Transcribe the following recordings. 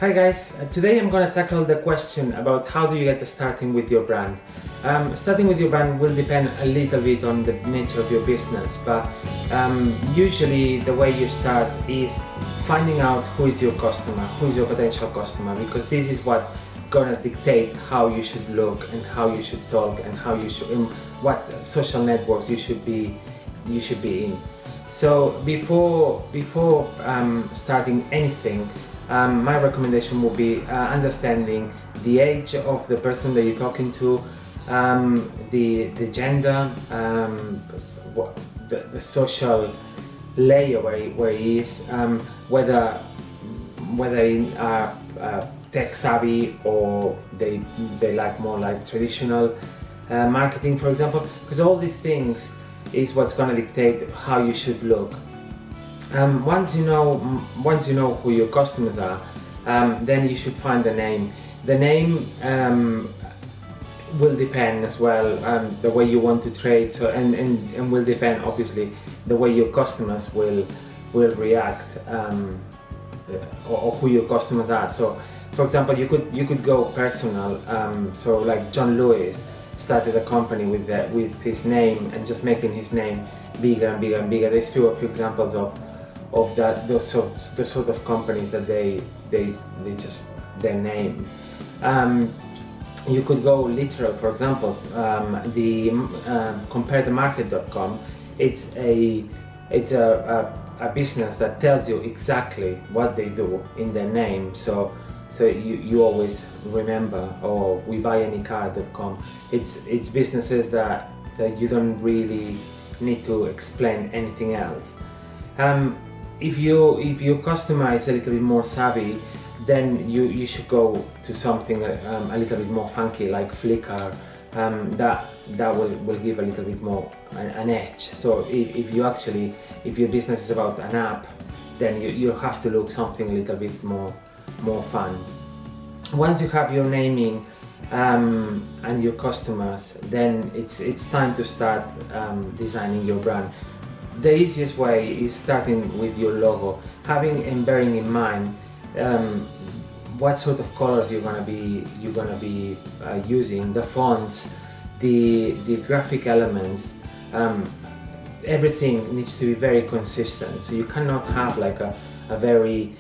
Hi guys, today I'm going to tackle the question about how do you get starting with your brand. Starting with your brand will depend a little bit on the nature of your business, but usually the way you start is finding out who is your customer, who is your potential customer, because this is what gonna dictate how you should look and how you should talk and how you should, what social networks you should be in. So before starting anything, my recommendation would be understanding the age of the person that you're talking to, the gender, the social layer where he is, whether they are tech savvy or they like more like traditional marketing, for example, because all these things is what's going to dictate how you should look. Once you know who your customers are, then you should find the name. The name will depend as well the way you want to trade, so and will depend obviously the way your customers will react, or who your customers are. So for example, you could go personal, so like John Lewis started a company with his name and just making his name bigger and bigger and bigger. There's still a few examples of those sort of companies that they just their name. You could go literal, for example, the comparethemarket.com. It's a business that tells you exactly what they do in their name, so you always remember. Or WeBuyAnyCar.com. It's businesses that you don't really need to explain anything else. If your customer is a little bit more savvy, then you should go to something a little bit more funky, like Flickr. That will give a little bit more an edge. So if your business is about an app, then you have to look something a little bit more fun. Once you have your naming and your customers, then it's time to start designing your brand. The easiest way is starting with your logo, having and bearing in mind what sort of colors you're gonna be using, the fonts, the graphic elements. Everything needs to be very consistent. So you cannot have like a very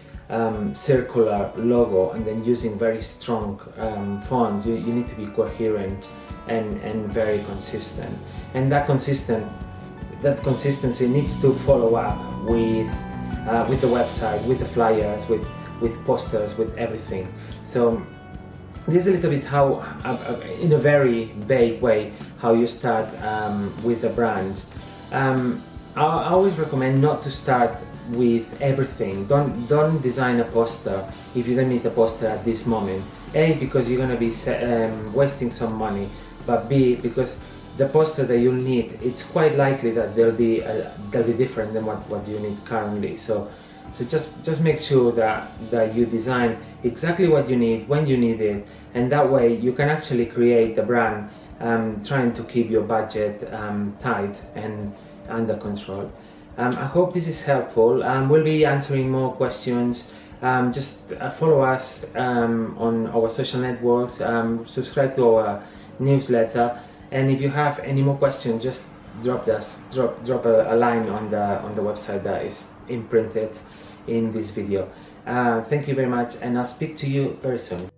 circular logo and then using very strong fonts. You need to be coherent and very consistent. And that consistency needs to follow up with the website, with the flyers, with posters, with everything. So this is a little bit how, in a very vague way, how you start with a brand. I always recommend not to start with everything. Don't design a poster if you don't need a poster at this moment. A, because you're going to be wasting some money, but B, because the poster that you'll need, it's quite likely that they'll be different than what you need currently. So just make sure that you design exactly what you need when you need it, and that way you can actually create the brand, trying to keep your budget tight and under control. I hope this is helpful. We'll be answering more questions. Just follow us on our social networks, subscribe to our newsletter, and if you have any more questions, just drop a line on the website that is imprinted in this video. Thank you very much, and I'll speak to you very soon.